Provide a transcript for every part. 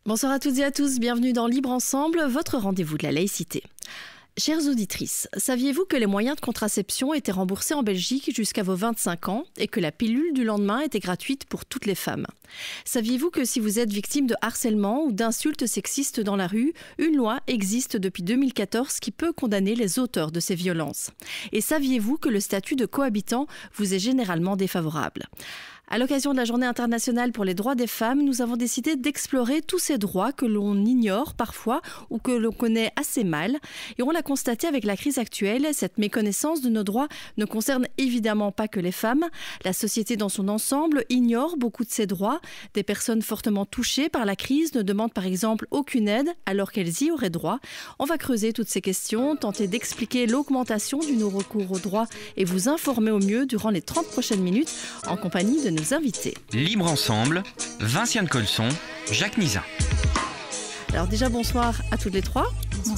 Bonsoir à toutes et à tous, bienvenue dans Libre Ensemble, votre rendez-vous de la laïcité. Chères auditrices, saviez-vous que les moyens de contraception étaient remboursés en Belgique jusqu'à vos 25 ans et que la pilule du lendemain était gratuite pour toutes les femmes? Saviez-vous que si vous êtes victime de harcèlement ou d'insultes sexistes dans la rue, une loi existe depuis 2014 qui peut condamner les auteurs de ces violences? Et saviez-vous que le statut de cohabitant vous est généralement défavorable? À l'occasion de la Journée internationale pour les droits des femmes, nous avons décidé d'explorer tous ces droits que l'on ignore parfois ou que l'on connaît assez mal. Et on l'a constaté avec la crise actuelle, cette méconnaissance de nos droits ne concerne évidemment pas que les femmes. La société dans son ensemble ignore beaucoup de ces droits. Des personnes fortement touchées par la crise ne demandent par exemple aucune aide alors qu'elles y auraient droit. On va creuser toutes ces questions, tenter d'expliquer l'augmentation du non-recours aux droits et vous informer au mieux durant les 30 prochaines minutes en compagnie de nos invités. Libre Ensemble, Vinciane Colson, Jacques Nizin. Alors déjà, bonsoir à toutes les trois.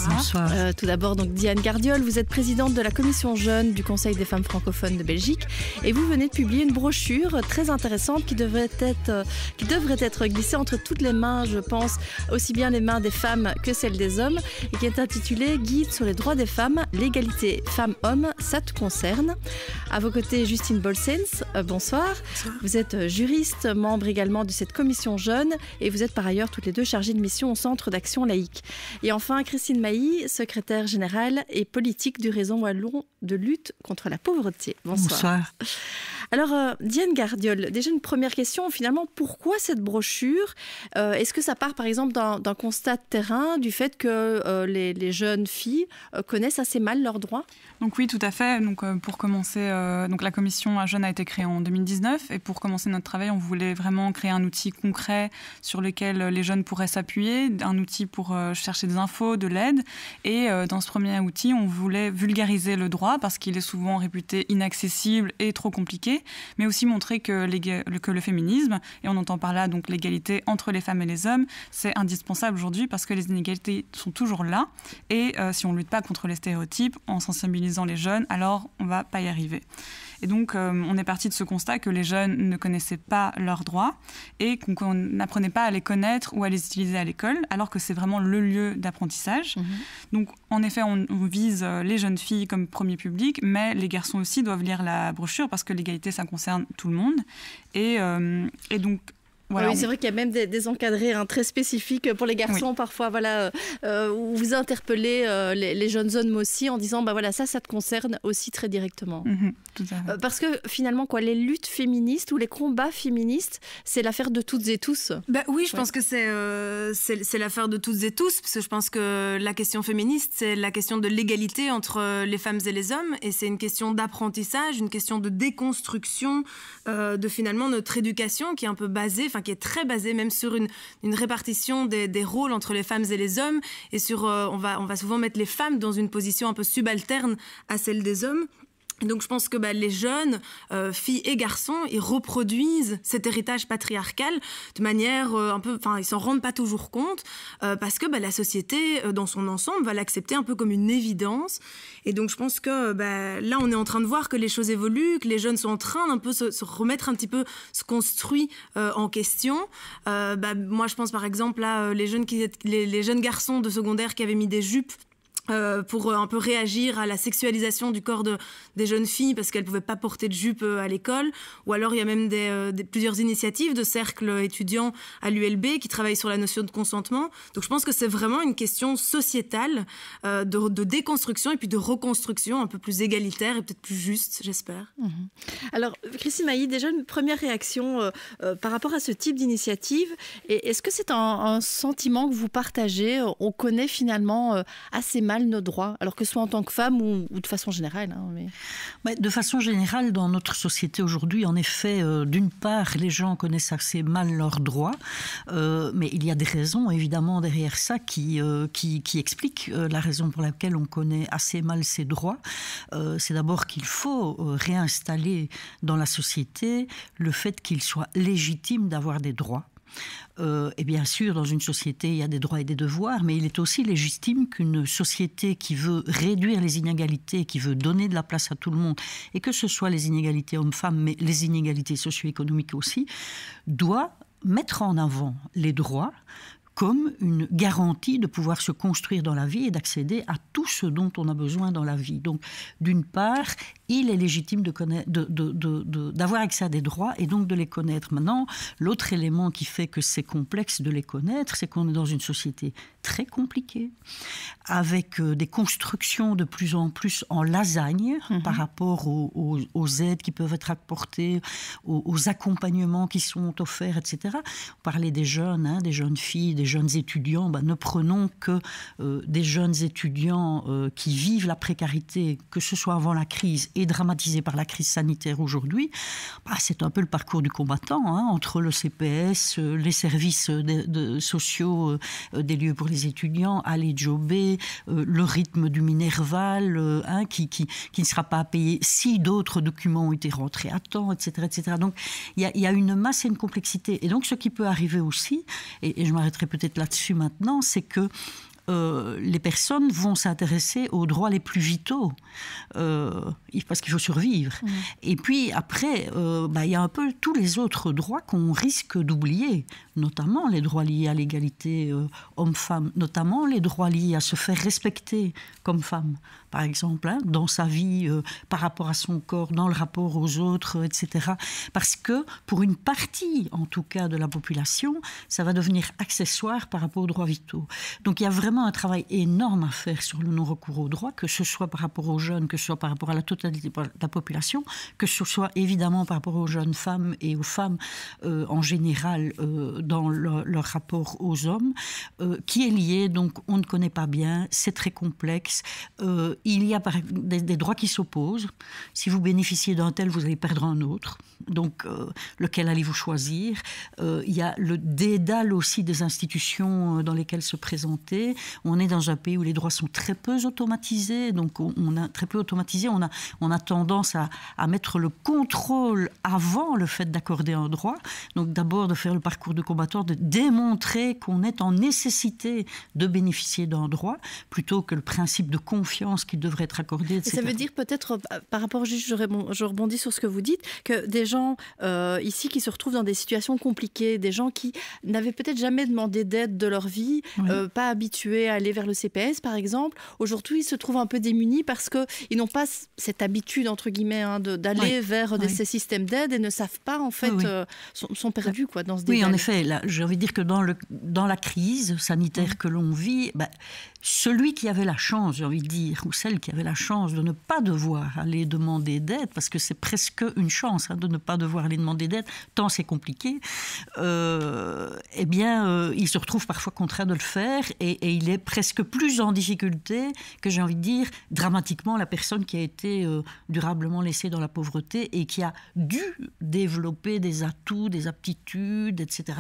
Bonsoir. Tout d'abord, donc Diane Gardiol, vous êtes présidente de la commission jeune du Conseil des femmes francophones de Belgique et vous venez de publier une brochure très intéressante qui devrait être glissée entre toutes les mains, je pense, aussi bien les mains des femmes que celles des hommes, et qui est intitulée Guide sur les droits des femmes, l'égalité femmes-hommes, ça te concerne. À vos côtés, Justine Bolsens, bonsoir. Vous êtes juriste, membre également de cette commission jeune et vous êtes par ailleurs toutes les deux chargées de mission au Centre d'action laïque. Et enfin, Christine Mailly, secrétaire générale et politique du réseau wallon de lutte contre la pauvreté. Bonsoir. Alors, Diane Gardiol, déjà une première question, finalement, pourquoi cette brochure? Est-ce que ça part, par exemple, d'un constat de terrain, du fait que les jeunes filles connaissent assez mal leurs droits? Donc oui, tout à fait. Donc, pour commencer, donc la commission jeune a été créée en 2019 et pour commencer notre travail, on voulait vraiment créer un outil concret sur lequel les jeunes pourraient s'appuyer, un outil pour chercher des infos, de l'aide. Et dans ce premier outil, on voulait vulgariser le droit parce qu'il est souvent réputé inaccessible et trop compliqué, mais aussi montrer que le féminisme, et on entend par là donc l'égalité entre les femmes et les hommes, c'est indispensable aujourd'hui parce que les inégalités sont toujours là. Et si on ne lutte pas contre les stéréotypes en sensibilisant les jeunes, alors on ne va pas y arriver. Et donc, on est parti de ce constat que les jeunes ne connaissaient pas leurs droits et qu'on n'apprenait pas à les connaître ou à les utiliser à l'école, alors que c'est vraiment le lieu d'apprentissage. Donc, en effet, on vise les jeunes filles comme premier public, mais les garçons aussi doivent lire la brochure parce que l'égalité, ça concerne tout le monde. Et donc, voilà, oui, c'est vrai qu'il y a même des encadrés très spécifiques pour les garçons, oui. Parfois, voilà, où vous interpellez les jeunes hommes aussi en disant, bah voilà, ça te concerne aussi très directement. Tout à fait. Parce que finalement, les luttes féministes ou les combats féministes, c'est l'affaire de toutes et tous. Oui, je pense que c'est l'affaire de toutes et tous, parce que je pense que la question féministe, c'est la question de l'égalité entre les femmes et les hommes, et c'est une question d'apprentissage, une question de déconstruction de finalement notre éducation qui est un peu basée, qui est très basée même sur une répartition des rôles entre les femmes et les hommes, et sur on va souvent mettre les femmes dans une position un peu subalterne à celle des hommes. Donc je pense que les jeunes, filles et garçons, ils reproduisent cet héritage patriarcal de manière un peu, ils s'en rendent pas toujours compte parce que la société dans son ensemble va l'accepter un peu comme une évidence. Et donc je pense que là on est en train de voir que les choses évoluent, que les jeunes sont en train d'un peu se remettre un petit peu, se construire en question. Moi je pense par exemple là les jeunes garçons de secondaire qui avaient mis des jupes pour un peu réagir à la sexualisation du corps des jeunes filles parce qu'elles ne pouvaient pas porter de jupe à l'école. Ou alors il y a même plusieurs initiatives de cercles étudiants à l'ULB qui travaillent sur la notion de consentement. Donc je pense que c'est vraiment une question sociétale de déconstruction et puis de reconstruction un peu plus égalitaire et peut-être plus juste, j'espère. Alors Christine Mailly, déjà une première réaction par rapport à ce type d'initiative. Et est-ce que c'est un sentiment que vous partagez? On connaît finalement assez mal nos droits, alors que ce soit en tant que femme ou de façon générale. De façon générale, dans notre société aujourd'hui, en effet, d'une part, les gens connaissent assez mal leurs droits, mais il y a des raisons, évidemment, derrière ça qui expliquent la raison pour laquelle on connaît assez mal ses droits. C'est d'abord qu'il faut réinstaller dans la société le fait qu'il soit légitime d'avoir des droits. Et bien sûr, dans une société, il y a des droits et des devoirs, mais il est aussi légitime qu'une société qui veut réduire les inégalités, qui veut donner de la place à tout le monde, et que ce soit les inégalités hommes-femmes, mais les inégalités socio-économiques aussi, doit mettre en avant les droits comme une garantie de pouvoir se construire dans la vie et d'accéder à tout ce dont on a besoin dans la vie. Donc, d'une part, il est légitime d'avoir accès à des droits et donc de les connaître. Maintenant, l'autre élément qui fait que c'est complexe de les connaître, c'est qu'on est dans une société très compliquée, avec des constructions de plus en plus en lasagne par rapport aux aides qui peuvent être apportées, aux accompagnements qui sont offerts, etc. On parlait des jeunes, des jeunes filles, des jeunes étudiants. Ne prenons que des jeunes étudiants qui vivent la précarité, que ce soit avant la crise et dramatisé par la crise sanitaire aujourd'hui. C'est un peu le parcours du combattant, entre le CPS, les services sociaux des lieux pour les étudiants, aller jobber, le rythme du Minerval qui ne sera pas payé si d'autres documents ont été rentrés à temps, etc. etc. Donc il y a une masse et une complexité. Et donc ce qui peut arriver aussi, et je m'arrêterai peut-être là-dessus maintenant, c'est que les personnes vont s'intéresser aux droits les plus vitaux parce qu'il faut survivre. Et puis après, il y a un peu tous les autres droits qu'on risque d'oublier, notamment les droits liés à l'égalité homme-femme, notamment les droits liés à se faire respecter comme femme, par exemple, dans sa vie, par rapport à son corps, dans le rapport aux autres, etc. Parce que pour une partie, en tout cas, de la population, ça va devenir accessoire par rapport aux droits vitaux. Donc il y a vraiment un travail énorme à faire sur le non-recours aux droits, que ce soit par rapport aux jeunes, que ce soit par rapport à la totalité de la population, que ce soit évidemment par rapport aux jeunes femmes et aux femmes en général dans leur rapport aux hommes, qui est lié, donc on ne connaît pas bien, c'est très complexe. Il y a des droits qui s'opposent. Si vous bénéficiez d'un tel, vous allez perdre un autre. Donc, lequel allez-vous choisir ? Il y a le dédale aussi des institutions dans lesquelles se présenter. On est dans un pays où les droits sont très peu automatisés. Donc, on a tendance à mettre le contrôle avant le fait d'accorder un droit. Donc, d'abord, de faire le parcours de combattant, de démontrer qu'on est en nécessité de bénéficier d'un droit, plutôt que le principe de confiance qui devrait être accordé, etc. Ça veut dire peut-être, par rapport, je rebondis sur ce que vous dites, que des gens ici qui se retrouvent dans des situations compliquées, des gens qui n'avaient peut-être jamais demandé d'aide de leur vie, pas habitués à aller vers le CPS par exemple, aujourd'hui ils se trouvent un peu démunis parce qu'ils n'ont pas cette habitude entre guillemets d'aller vers ces systèmes d'aide et ne savent pas en fait, sont perdus dans ce débat. Oui, en effet, là, j'ai envie de dire que dans la crise sanitaire que l'on vit, celui qui avait la chance, j'ai envie de dire, ou celle qui avait la chance de ne pas devoir aller demander d'aide, parce que c'est presque une chance de ne pas devoir aller demander d'aide, tant c'est compliqué, il se retrouve parfois contraint de le faire et il est presque plus en difficulté que, j'ai envie de dire, dramatiquement la personne qui a été durablement laissée dans la pauvreté et qui a dû développer des atouts, des aptitudes, etc.,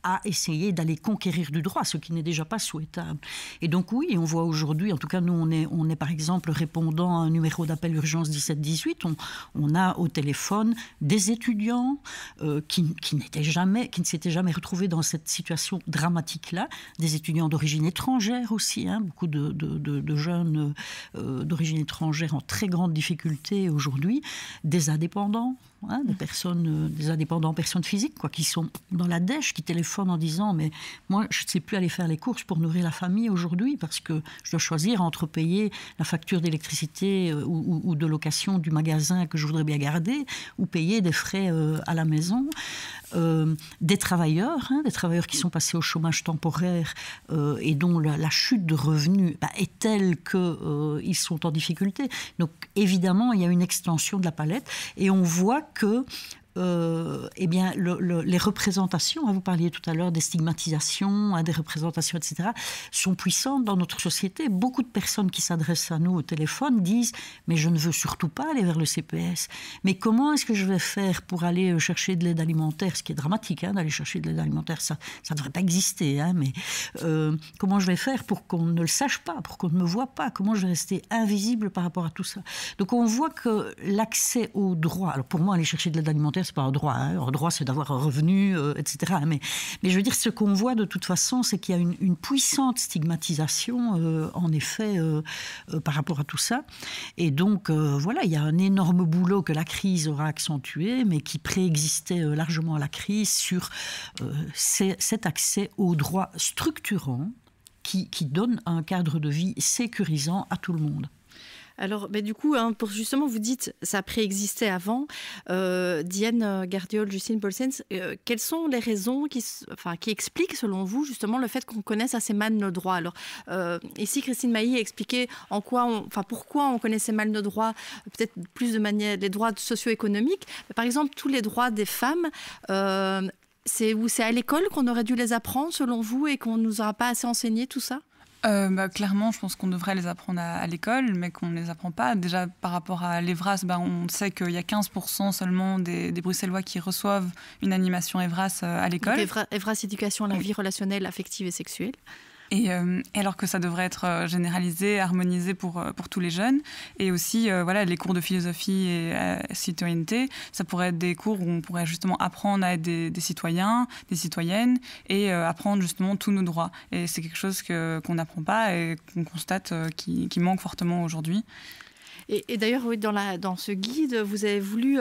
à essayer d'aller conquérir du droit, ce qui n'est déjà pas souhaitable. Et donc oui, on voit aujourd'hui, en tout cas nous on est par exemple répondant à un numéro d'appel urgence 1718, on a au téléphone des étudiants qui ne s'étaient jamais retrouvés dans cette situation dramatique-là, des étudiants d'origine étrangère aussi, beaucoup de jeunes d'origine étrangère en très grande difficulté aujourd'hui, des indépendants, des indépendants personnes physiques qui sont dans la dèche, qui téléphonent en disant mais moi je ne sais plus aller faire les courses pour nourrir la famille aujourd'hui parce que je dois choisir entre payer la facture d'électricité ou de location du magasin que je voudrais bien garder ou payer des frais à la maison. Des travailleurs qui sont passés au chômage temporaire et dont la chute de revenus est telle qu'ils sont en difficulté. Donc évidemment, il y a une extension de la palette et on voit que les représentations, vous parliez tout à l'heure des stigmatisations, des représentations, etc., sont puissantes dans notre société. Beaucoup de personnes qui s'adressent à nous au téléphone disent « mais je ne veux surtout pas aller vers le CPS. Mais comment est-ce que je vais faire pour aller chercher de l'aide alimentaire ?» Ce qui est dramatique, d'aller chercher de l'aide alimentaire, ça ne devrait pas exister. Mais comment je vais faire pour qu'on ne le sache pas, pour qu'on ne me voit pas? Comment je vais rester invisible par rapport à tout ça? Donc on voit que l'accès aux droits... Alors pour moi, aller chercher de l'aide alimentaire, c'est pas un droit. Hein. Un droit, c'est d'avoir un revenu, etc. Mais je veux dire, ce qu'on voit de toute façon, c'est qu'il y a une puissante stigmatisation, en effet, par rapport à tout ça. Et donc, voilà, il y a un énorme boulot que la crise aura accentué, mais qui préexistait largement à la crise sur cet accès aux droits structurants qui donne un cadre de vie sécurisant à tout le monde. Alors, du coup, pour justement, vous dites, ça préexistait avant. Diane Gardiol, Justine Paulsens, quelles sont les raisons qui expliquent, selon vous, justement, le fait qu'on connaisse assez mal nos droits? Alors, ici, Christine Mailly a expliqué pourquoi on connaissait mal nos droits, peut-être plus de manière, les droits socio-économiques. Par exemple, tous les droits des femmes, c'est à l'école qu'on aurait dû les apprendre, selon vous, et qu'on ne nous aura pas assez enseigné tout ça? Clairement, je pense qu'on devrait les apprendre à l'école, mais qu'on ne les apprend pas. Déjà, par rapport à l'EVRAS, on sait qu'il y a 15% seulement des Bruxellois qui reçoivent une animation EVRAS à l'école. Donc, EVRAS, éducation à la vie relationnelle, affective et sexuelle. Et alors que ça devrait être généralisé, harmonisé pour tous les jeunes. Et aussi, les cours de philosophie et citoyenneté, ça pourrait être des cours où on pourrait justement apprendre à être des citoyens, des citoyennes, et apprendre justement tous nos droits. Et c'est quelque chose qu'on n'apprend pas et qu'on constate qui manque fortement aujourd'hui. Et d'ailleurs, oui, dans ce guide, vous avez voulu,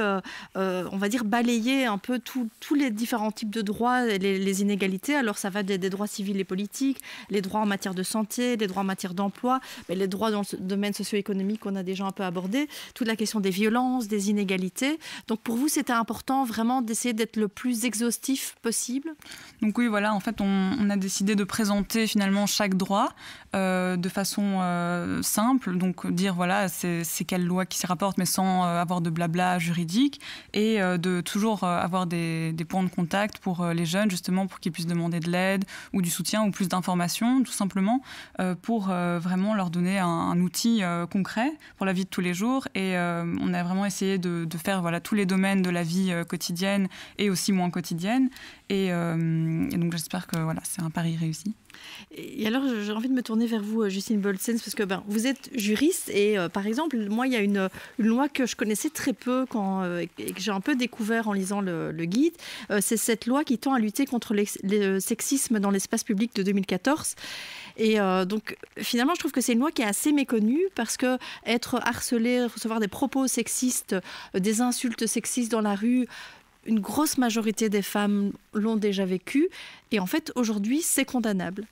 on va dire, balayer un peu tous les différents types de droits, les inégalités. Alors, ça va des droits civils et politiques, les droits en matière de santé, les droits en matière d'emploi, mais les droits dans le domaine socio-économique qu'on a déjà un peu abordé, toute la question des violences, des inégalités. Donc, pour vous, c'était important vraiment d'essayer d'être le plus exhaustif possible? Donc oui, voilà, en fait, on a décidé de présenter finalement chaque droit de façon simple. Donc, dire, voilà, c'est quelle loi qui s'y rapporte, mais sans avoir de blabla juridique, et de toujours avoir des points de contact pour les jeunes, justement, pour qu'ils puissent demander de l'aide ou du soutien ou plus d'informations, tout simplement, pour vraiment leur donner un outil concret pour la vie de tous les jours. Et on a vraiment essayé de faire tous les domaines de la vie quotidienne et aussi moins quotidienne. Et donc j'espère que c'est un pari réussi. Et alors, j'ai envie de me tourner vers vous, Justine Paulsens, parce que vous êtes juriste et, par exemple, moi, il y a une loi que je connaissais très peu et que j'ai un peu découvert en lisant le guide. C'est cette loi qui tend à lutter contre le sexisme dans l'espace public de 2014. Et donc, finalement, je trouve que c'est une loi qui est assez méconnue parce que être harcelé, recevoir des propos sexistes, des insultes sexistes dans la rue, une grosse majorité des femmes l'ont déjà vécu. Et en fait, aujourd'hui, c'est condamnable.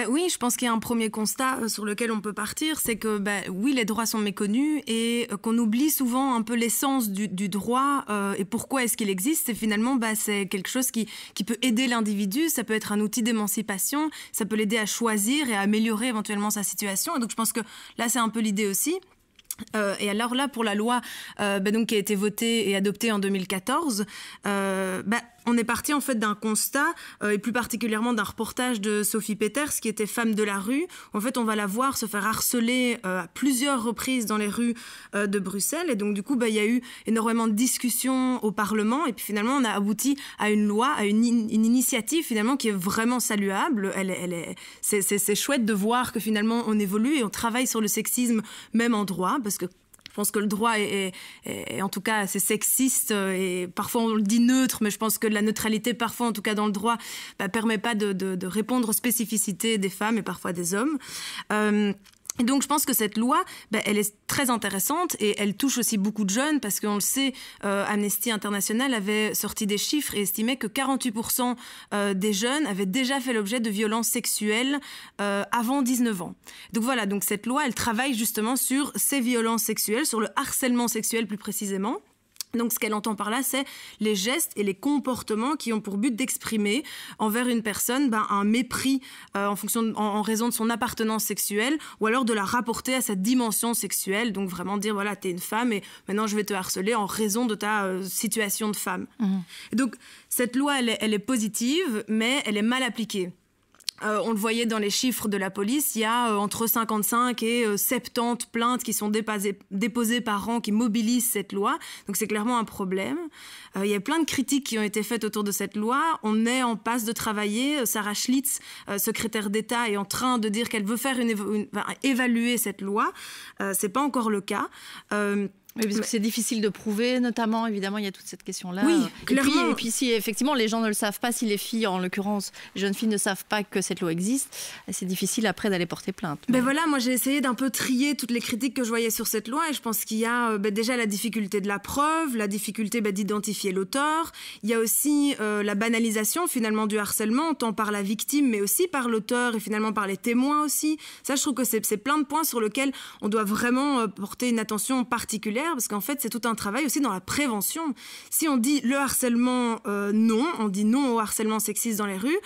Oui, je pense qu'il y a un premier constat sur lequel on peut partir, c'est que oui, les droits sont méconnus et qu'on oublie souvent un peu l'essence du droit et pourquoi est-ce qu'il existe. Et finalement, c'est quelque chose qui peut aider l'individu, ça peut être un outil d'émancipation, ça peut l'aider à choisir et à améliorer éventuellement sa situation. Et donc je pense que là, c'est un peu l'idée aussi. Et alors là, pour la loi donc, qui a été votée et adoptée en 2014, on est parti en fait d'un constat, et plus particulièrement d'un reportage de Sophie Peters, qui était femme de la rue. En fait, on va la voir se faire harceler à plusieurs reprises dans les rues de Bruxelles. Et donc, du coup, il y a eu énormément de discussions au Parlement. Et puis, finalement, on a abouti à une loi, à une initiative, finalement, qui est vraiment saluable. C'est chouette de voir que, finalement, on évolue et on travaille sur le sexisme, même en droit, parce que je pense que le droit est en tout cas assez sexiste et parfois on le dit neutre, mais je pense que la neutralité parfois, en tout cas dans le droit, permet pas de répondre aux spécificités des femmes et parfois des hommes. Et donc, je pense que cette loi, elle est très intéressante et elle touche aussi beaucoup de jeunes parce qu'on le sait, Amnesty International avait sorti des chiffres et estimait que 48% des jeunes avaient déjà fait l'objet de violences sexuelles avant 19 ans. Donc voilà, donc cette loi, elle travaille justement sur ces violences sexuelles, sur le harcèlement sexuel plus précisément. Donc, ce qu'elle entend par là, c'est les gestes et les comportements qui ont pour but d'exprimer envers une personne un mépris en raison de son appartenance sexuelle ou alors de la rapporter à sa dimension sexuelle. Donc, vraiment dire, voilà, t'es une femme et maintenant je vais te harceler en raison de ta situation de femme. Mmh. Et donc, cette loi, elle est positive, mais elle est mal appliquée. On le voyait dans les chiffres de la police, il y a entre 55 et 70 plaintes qui sont déposées par an qui mobilisent cette loi. Donc c'est clairement un problème. Il y a plein de critiques qui ont été faites autour de cette loi. On est en passe de travailler. Sarah Schlitz, secrétaire d'État, est en train de dire qu'elle veut faire évaluer cette loi. C'est pas encore le cas. Oui, parce que c'est difficile de prouver, notamment, évidemment, il y a toute cette question-là. Oui, clairement. Et puis, si effectivement les gens ne le savent pas, si les filles, en l'occurrence, les jeunes filles ne savent pas que cette loi existe, c'est difficile après d'aller porter plainte. Ben voilà, moi j'ai essayé d'un peu trier toutes les critiques que je voyais sur cette loi et je pense qu'il y a déjà la difficulté de la preuve, la difficulté d'identifier l'auteur. Il y a aussi la banalisation finalement du harcèlement, tant par la victime mais aussi par l'auteur et finalement par les témoins aussi. Ça, je trouve que c'est plein de points sur lesquels on doit vraiment porter une attention particulière. Parce qu'en fait, c'est tout un travail aussi dans la prévention. Si on dit le harcèlement, non, on dit non au harcèlement sexiste dans les rues,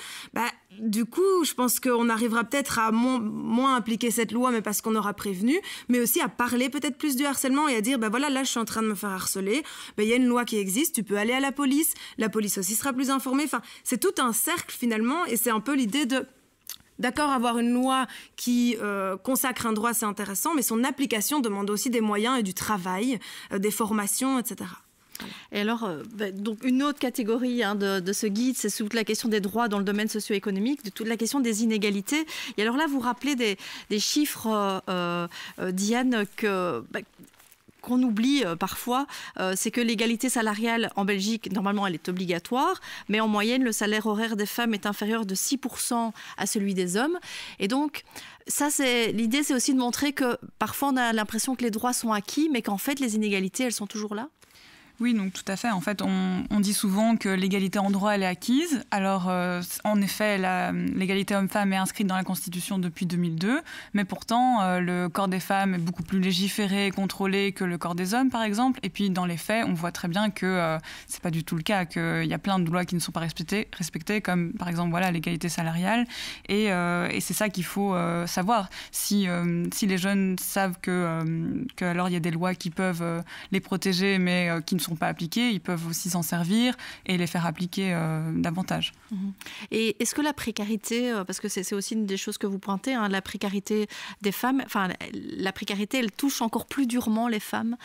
du coup, je pense qu'on arrivera peut-être à moins appliquer cette loi, mais parce qu'on aura prévenu, mais aussi à parler peut-être plus du harcèlement et à dire, voilà, là, je suis en train de me faire harceler, il y a une loi qui existe, tu peux aller à la police aussi sera plus informée. Enfin, c'est tout un cercle finalement, et c'est un peu l'idée de... D'accord, avoir une loi qui consacre un droit, c'est intéressant, mais son application demande aussi des moyens et du travail, des formations, etc. Et alors, donc une autre catégorie de ce guide, c'est toute la question des droits dans le domaine socio-économique, de toute la question des inégalités. Et alors là, vous rappelez des chiffres, Diane, qu'on oublie parfois, c'est que l'égalité salariale en Belgique, normalement, elle est obligatoire, mais en moyenne, le salaire horaire des femmes est inférieur de 6% à celui des hommes. Et donc, l'idée, c'est aussi de montrer que parfois, on a l'impression que les droits sont acquis, mais qu'en fait, les inégalités, elles sont toujours là. Oui, donc tout à fait. En fait, on dit souvent que l'égalité en droit, elle est acquise. Alors, en effet, l'égalité homme-femme est inscrite dans la Constitution depuis 2002, mais pourtant, le corps des femmes est beaucoup plus légiféré et contrôlé que le corps des hommes, par exemple. Et puis, dans les faits, on voit très bien que c'est pas du tout le cas, qu'il y a plein de lois qui ne sont pas respectées, comme par exemple, l'égalité salariale. Et c'est ça qu'il faut savoir. Si les jeunes savent que alors il y a des lois qui peuvent les protéger, mais qui ne sont pas appliquées, ils peuvent aussi s'en servir et les faire appliquer davantage. Et est-ce que la précarité, parce que c'est aussi une des choses que vous pointez, la précarité des femmes, la précarité, elle touche encore plus durement les femmes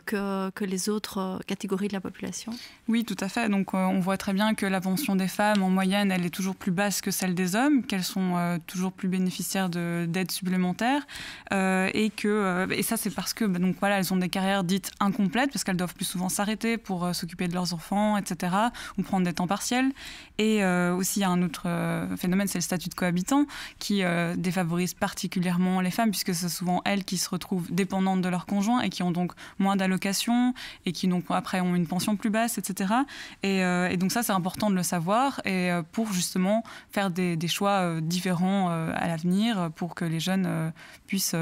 que les autres catégories de la population? Oui, tout à fait. Donc on voit très bien que la pension des femmes, en moyenne, elle est toujours plus basse que celle des hommes, qu'elles sont toujours plus bénéficiaires d'aides supplémentaires et ça, c'est parce que elles ont des carrières dites incomplètes, parce qu'elles doivent plus souvent s'arrêter pour s'occuper de leurs enfants, etc., ou prendre des temps partiels. Et aussi, il y a un autre phénomène, c'est le statut de cohabitant, qui défavorise particulièrement les femmes, puisque c'est souvent elles qui se retrouvent dépendantes de leur conjoint et qui ont donc moins d'allocations et qui donc après ont une pension plus basse, etc. Et donc ça, c'est important de le savoir, et pour justement faire des choix différents à l'avenir, pour que les jeunes puissent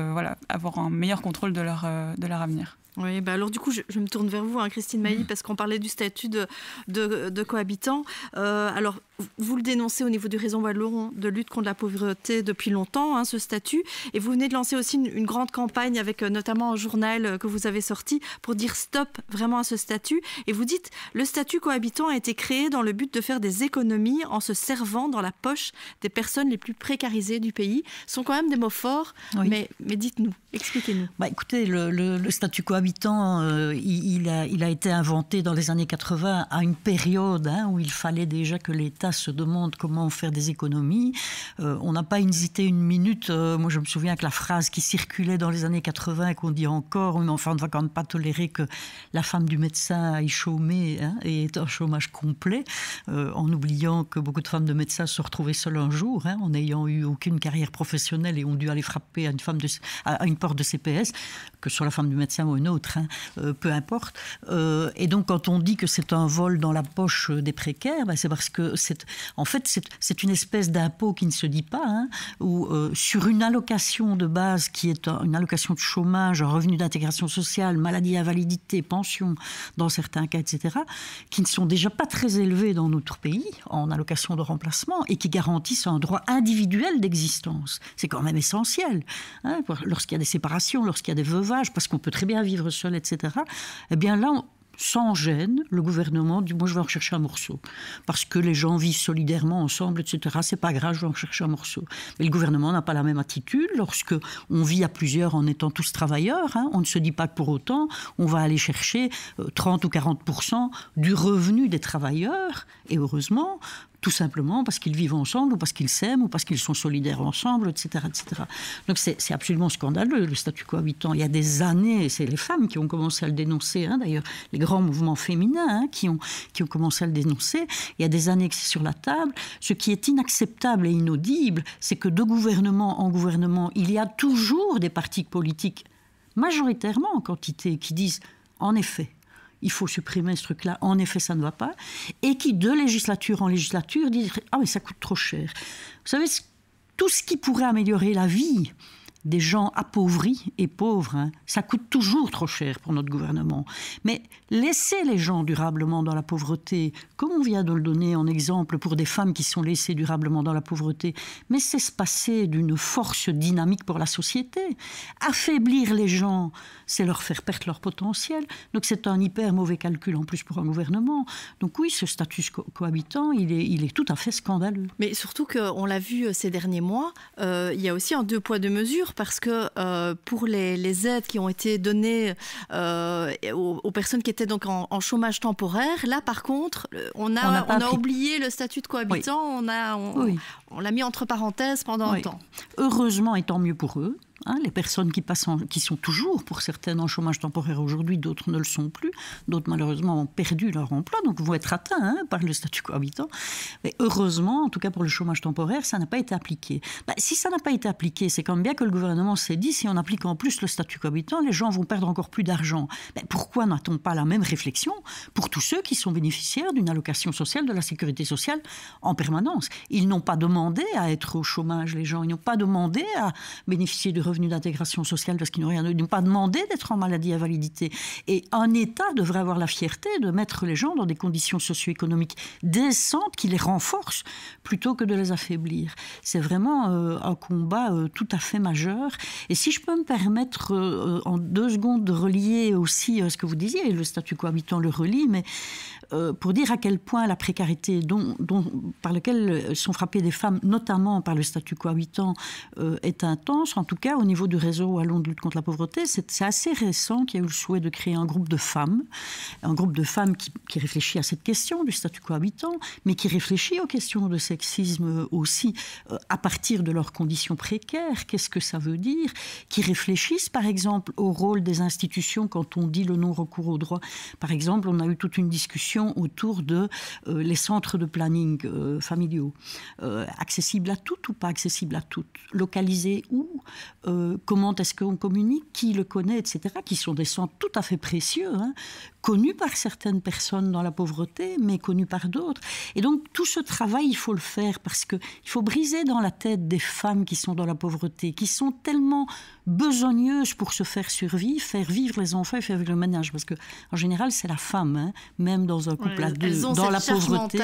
avoir un meilleur contrôle de leur avenir. Oui, alors du coup, je me tourne vers vous, Christine Mailly, parce qu'on parlait du statut de cohabitant. Alors, vous le dénoncez au niveau du réseau wallon de lutte contre la pauvreté depuis longtemps, ce statut. Et vous venez de lancer aussi une grande campagne avec notamment un journal que vous avez sorti pour dire stop vraiment à ce statut. Et vous dites, le statut cohabitant a été créé dans le but de faire des économies en se servant dans la poche des personnes les plus précarisées du pays. Ce sont quand même des mots forts, oui. mais dites-nous, expliquez-nous. Écoutez, le statut cohabitant, il a été inventé dans les années 80 à une période où il fallait déjà que l'État se demande comment faire des économies. On n'a pas hésité une minute. Moi, je me souviens que la phrase qui circulait dans les années 80 et qu'on dit encore, mais enfin, on ne va quand même pas tolérer que la femme du médecin aille chômer et est en chômage complet, en oubliant que beaucoup de femmes de médecins se retrouvaient seules un jour, en n'ayant eu aucune carrière professionnelle et ont dû aller frapper à une porte de CPS, que ce soit la femme du médecin ou une autre, peu importe. Et donc, quand on dit que c'est un vol dans la poche des précaires, c'est parce que c'est une espèce d'impôt qui ne se dit pas, où sur une allocation de base qui est une allocation de chômage, un revenu d'intégration sociale, maladie, invalidité, pension, dans certains cas, etc., qui ne sont déjà pas très élevés dans notre pays, en allocation de remplacement, et qui garantissent un droit individuel d'existence. C'est quand même essentiel. Lorsqu'il y a des séparations, lorsqu'il y a des veuvages, parce qu'on peut très bien vivre seul, etc., eh bien là, sans gêne, le gouvernement dit « moi je vais en chercher un morceau ». Parce que les gens vivent solidairement ensemble, etc. C'est pas grave, je vais en chercher un morceau. Mais le gouvernement n'a pas la même attitude. Lorsque on vit à plusieurs en étant tous travailleurs, on ne se dit pas que pour autant, on va aller chercher 30 ou 40% du revenu des travailleurs. Et heureusement, tout simplement parce qu'ils vivent ensemble, ou parce qu'ils s'aiment, ou parce qu'ils sont solidaires ensemble, etc. etc. Donc c'est absolument scandaleux, le statut cohabitant. Il y a des années, c'est les femmes qui ont commencé à le dénoncer, d'ailleurs, les grands mouvements féminins qui ont commencé à le dénoncer. Il y a des années que c'est sur la table. Ce qui est inacceptable et inaudible, c'est que de gouvernement en gouvernement, il y a toujours des partis politiques, majoritairement en quantité, qui disent, en effet, il faut supprimer ce truc-là, en effet, ça ne va pas, et qui, de législature en législature, disent « Ah, mais ça coûte trop cher ». Vous savez, tout ce qui pourrait améliorer la vie des gens appauvris et pauvres, ça coûte toujours trop cher pour notre gouvernement. Mais laisser les gens durablement dans la pauvreté, comme on vient de le donner en exemple pour des femmes qui sont laissées durablement dans la pauvreté, mais c'est se passer d'une force dynamique pour la société. Affaiblir les gens, c'est leur faire perdre leur potentiel. Donc c'est un hyper mauvais calcul en plus pour un gouvernement. Donc oui, ce statut cohabitant, il est tout à fait scandaleux. Mais surtout qu'on l'a vu ces derniers mois, il y a aussi un 2 poids 2 mesures, parce que pour les aides qui ont été données aux personnes qui étaient donc en chômage temporaire, là par contre, on a oublié le statut de cohabitant, oui. On l'a mis entre parenthèses pendant un temps. Heureusement, et tant mieux pour eux. Les personnes qui sont toujours, pour certaines, en chômage temporaire aujourd'hui, d'autres ne le sont plus. D'autres, malheureusement, ont perdu leur emploi, donc vont être atteints par le statut cohabitant. Mais heureusement, en tout cas pour le chômage temporaire, ça n'a pas été appliqué. Si ça n'a pas été appliqué, c'est quand même bien que le gouvernement s'est dit, si on applique en plus le statut cohabitant, les gens vont perdre encore plus d'argent. Pourquoi n'a-t-on pas la même réflexion pour tous ceux qui sont bénéficiaires d'une allocation sociale de la sécurité sociale en permanence? Ils n'ont pas demandé à être au chômage, les gens. Ils n'ont pas demandé à bénéficier de revenus d'intégration sociale parce qu'ils n'ont pas demandé d'être en maladie invalidité. Et un État devrait avoir la fierté de mettre les gens dans des conditions socio-économiques décentes qui les renforcent plutôt que de les affaiblir. C'est vraiment un combat tout à fait majeur. Et si je peux me permettre en 2 secondes de relier aussi ce que vous disiez, le statut cohabitant le relie, mais pour dire à quel point la précarité par laquelle sont frappées des femmes, notamment par le statut cohabitant, est intense, en tout cas au niveau du réseau wallon de lutte contre la pauvreté. C'est assez récent qu'il y a eu le souhait de créer un groupe de femmes qui réfléchit à cette question du statut cohabitant, mais qui réfléchit aux questions de sexisme aussi à partir de leurs conditions précaires. Qu'est-ce que ça veut dire? Qui réfléchissent par exemple au rôle des institutions quand on dit le non-recours au droit. Par exemple, on a eu toute une discussion autour de les centres de planning familiaux. Accessibles à toutes ou pas accessibles à toutes? Localisés où? Comment est-ce qu'on communique? Qui le connaît, etc. Qui sont des centres tout à fait précieux, connus par certaines personnes dans la pauvreté, mais connus par d'autres. Et donc, tout ce travail, il faut le faire parce qu'il faut briser dans la tête des femmes qui sont dans la pauvreté, qui sont tellement besogneuses pour se faire survivre, faire vivre les enfants et faire vivre le ménage. Parce qu'en général, c'est la femme, même dans un couple à deux, dans la pauvreté,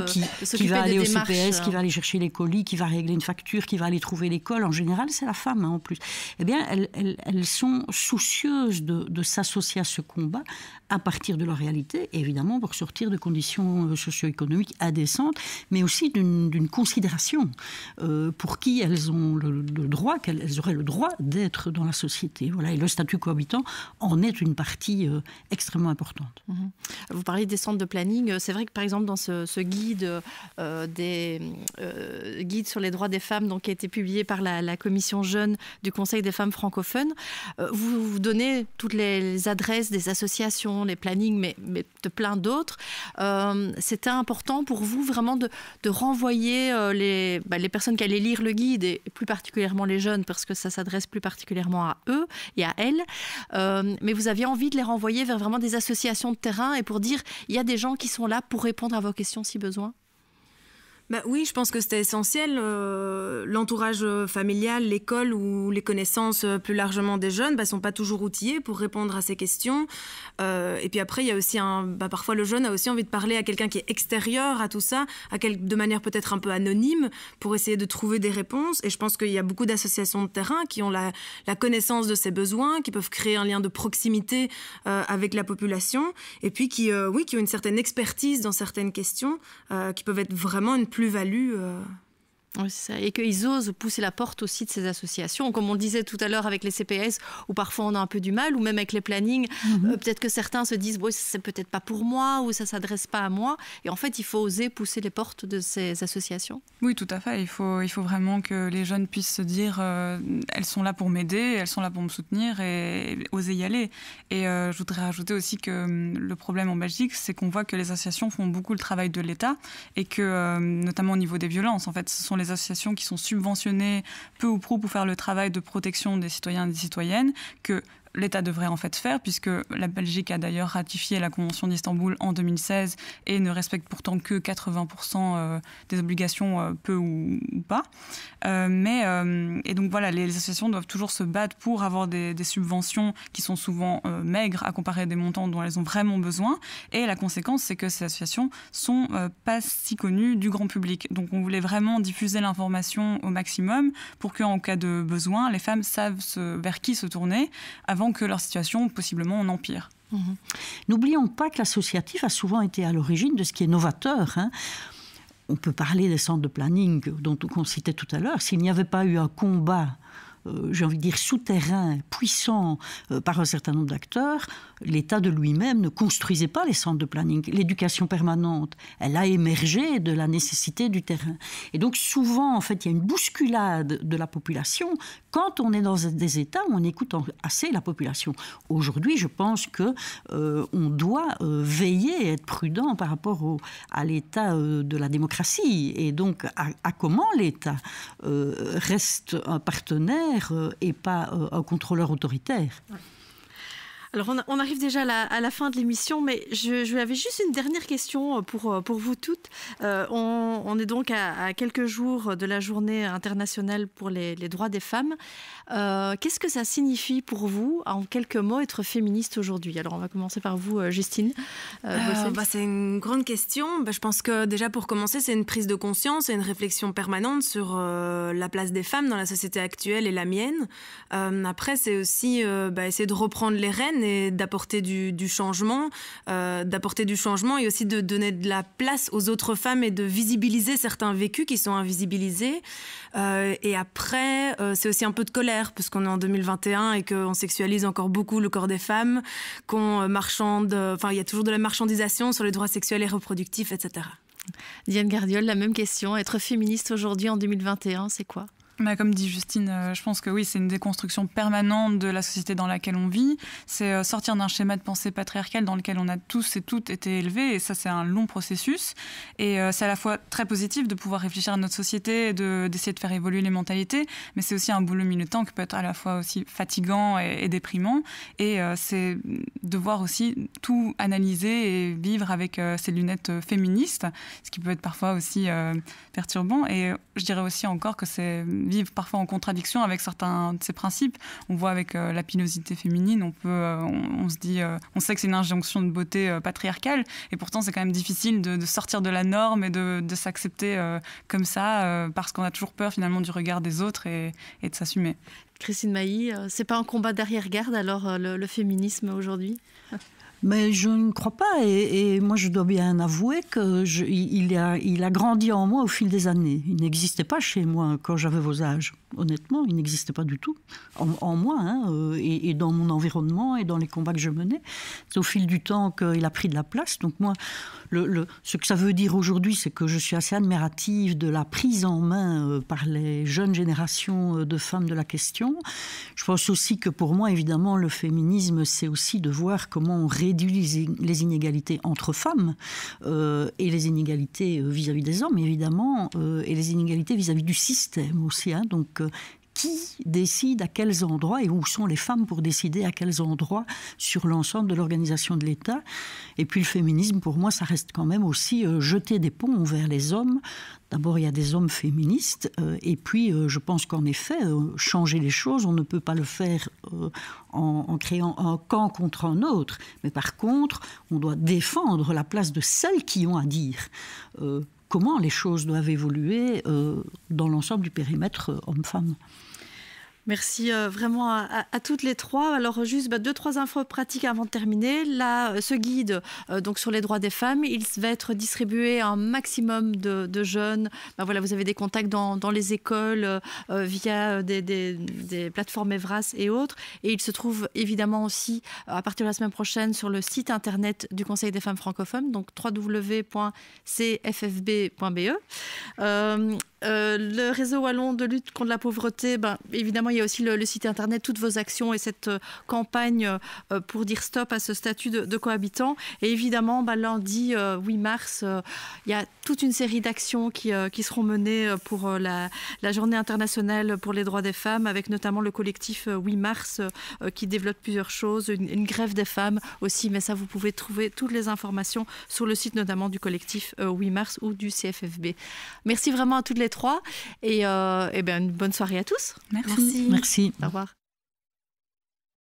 qui va aller au CPS, qui va aller chercher les colis, qui va régler une facture, qui va aller trouver l'école. En général, c'est la femme, en plus. Eh bien, elles sont soucieuses de s'associer à ce combat à partir de leur réalité, évidemment pour sortir de conditions socio-économiques indécentes, mais aussi d'une considération pour qui elles ont le droit, qu'elles auraient le droit d'être dans la société. Voilà. Et le statut cohabitant en est une partie extrêmement importante. Vous parlez des centres de planning. C'est vrai que par exemple dans ce guide des guides sur les droits des femmes, donc qui a été publié par la commission jeune du Conseil des femmes francophones, vous donnez toutes les adresses des associations, les plannings, mais de plein d'autres. C'était important pour vous vraiment de renvoyer les personnes qui allaient lire le guide, et plus particulièrement les jeunes, parce que ça s'adresse plus particulièrement à eux et à elles. Mais vous aviez envie de les renvoyer vers vraiment des associations de terrain et pour dire, il y a des gens qui sont là pour répondre à vos questions si besoin. Oui, je pense que c'était essentiel. L'entourage familial, l'école ou les connaissances plus largement des jeunes sont pas toujours outillés pour répondre à ces questions. Et puis après, il y a aussi parfois le jeune a aussi envie de parler à quelqu'un qui est extérieur à tout ça, de manière peut-être un peu anonyme, pour essayer de trouver des réponses. Et je pense qu'il y a beaucoup d'associations de terrain qui ont la connaissance de ces besoins, qui peuvent créer un lien de proximité avec la population, et puis qui ont une certaine expertise dans certaines questions, qui peuvent être vraiment une plus-value. Oui, c'est ça. Et qu'ils osent pousser la porte aussi de ces associations, comme on le disait tout à l'heure avec les CPS, où parfois on a un peu du mal, ou même avec les plannings, peut-être que certains se disent bon, c'est peut-être pas pour moi, ou ça s'adresse pas à moi. Et en fait, il faut oser pousser les portes de ces associations. Oui, tout à fait. Il faut vraiment que les jeunes puissent se dire elles sont là pour m'aider, elles sont là pour me soutenir, et oser y aller. Et je voudrais rajouter aussi que le problème en Belgique, c'est qu'on voit que les associations font beaucoup le travail de l'État, et que notamment au niveau des violences, en fait, ce sont les associations qui sont subventionnées peu ou prou pour faire le travail de protection des citoyens et des citoyennes que l'État devrait en fait faire, puisque la Belgique a d'ailleurs ratifié la Convention d'Istanbul en 2016 et ne respecte pourtant que 80% des obligations, peu ou pas. Et donc voilà, les associations doivent toujours se battre pour avoir des subventions qui sont souvent maigres à comparer des montants dont elles ont vraiment besoin. Et la conséquence, c'est que ces associations sont pas si connues du grand public. Donc on voulait vraiment diffuser l'information au maximum pour qu'en cas de besoin, les femmes savent vers qui se tourner avant que leur situation, possiblement, en empire. N'oublions pas que l'associatif a souvent été à l'origine de ce qui est novateur. On peut parler des centres de planning dont on citait tout à l'heure. S'il n'y avait pas eu un combat, j'ai envie de dire souterrain, puissant, par un certain nombre d'acteurs, l'État de lui-même ne construisait pas les centres de planning. L'éducation permanente, elle a émergé de la nécessité du terrain. Et donc souvent, en fait, il y a une bousculade de la population quand on est dans des États où on écoute assez la population. Aujourd'hui, je pense qu'on doit veiller, être prudent par rapport à l'état de la démocratie et donc à comment l'État reste un partenaire et pas un contrôleur autoritaire. Alors, on arrive déjà à la fin de l'émission, mais je avais juste une dernière question pour vous toutes. On est donc à quelques jours de la journée internationale pour les droits des femmes. Qu'est-ce que ça signifie pour vous, en quelques mots, être féministe aujourd'hui? Alors, on va commencer par vous, Justine. C'est une grande question. Je pense que déjà, pour commencer, c'est une prise de conscience et une réflexion permanente sur la place des femmes dans la société actuelle et la mienne. Après, c'est aussi essayer de reprendre les rênes et d'apporter du changement, et aussi de donner de la place aux autres femmes et de visibiliser certains vécus qui sont invisibilisés. Et après, c'est aussi un peu de colère, parce qu'on est en 2021 et qu'on sexualise encore beaucoup le corps des femmes, il y a toujours de la marchandisation sur les droits sexuels et reproductifs, etc. Diane Gardiol, la même question. Être féministe aujourd'hui en 2021, c'est quoi ? Comme dit Justine, je pense que oui, c'est une déconstruction permanente de la société dans laquelle on vit. C'est sortir d'un schéma de pensée patriarcal dans lequel on a tous et toutes été élevés. Et ça, c'est un long processus. Et c'est à la fois très positif de pouvoir réfléchir à notre société et d'essayer de faire évoluer les mentalités. Mais c'est aussi un boulot militant qui peut être à la fois aussi fatigant et déprimant. Et c'est devoir aussi tout analyser et vivre avec ces lunettes féministes, ce qui peut être parfois aussi perturbant. Et je dirais aussi encore que c'est vivent parfois en contradiction avec certains de ces principes. On voit avec la pilosité féminine, on se dit, on sait que c'est une injonction de beauté patriarcale, et pourtant c'est quand même difficile de sortir de la norme et de s'accepter comme ça, parce qu'on a toujours peur finalement du regard des autres et de s'assumer. Christine Mailly, c'est pas un combat d'arrière-garde alors le féminisme aujourd'hui ? Mais je ne crois pas, et moi je dois bien avouer qu'il a grandi en moi au fil des années. Il n'existait pas chez moi quand j'avais vos âges. Honnêtement, il n'existait pas du tout en moi, et dans mon environnement et dans les combats que je menais. C'est au fil du temps qu'il a pris de la place. Donc moi, ce que ça veut dire aujourd'hui, c'est que je suis assez admirative de la prise en main par les jeunes générations de femmes de la question. Je pense aussi que pour moi, évidemment, le féminisme, c'est aussi de voir comment on réduit les inégalités entre femmes et les inégalités vis-à-vis des hommes, évidemment, et les inégalités vis-à-vis du système aussi. Donc, qui décide à quels endroits et où sont les femmes pour décider à quels endroits sur l'ensemble de l'organisation de l'État. Et puis le féminisme, pour moi, ça reste quand même aussi jeter des ponts vers les hommes. D'abord, il y a des hommes féministes, et puis je pense qu'en effet, changer les choses, on ne peut pas le faire en créant un camp contre un autre. Mais par contre, on doit défendre la place de celles qui ont à dire comment les choses doivent évoluer dans l'ensemble du périmètre homme-femme. Merci vraiment à toutes les trois. Alors juste 2-3 infos pratiques avant de terminer. Là, ce guide donc sur les droits des femmes, il va être distribué à un maximum de jeunes. Voilà, vous avez des contacts dans les écoles via des plateformes Evras et autres. Et il se trouve évidemment aussi à partir de la semaine prochaine sur le site internet du Conseil des femmes francophones, donc www.cffb.be. Le réseau wallon de lutte contre la pauvreté, évidemment, il y a aussi le site internet, toutes vos actions et cette campagne pour dire stop à ce statut de cohabitant. Et évidemment, lundi 8 mars, il y a toute une série d'actions qui seront menées pour la journée internationale pour les droits des femmes, avec notamment le collectif 8 mars qui développe plusieurs choses, une grève des femmes aussi, mais ça, vous pouvez trouver toutes les informations sur le site notamment du collectif 8 mars ou du CFFB. Merci vraiment à toutes les trois et une bonne soirée à tous. Merci. Merci. Au revoir.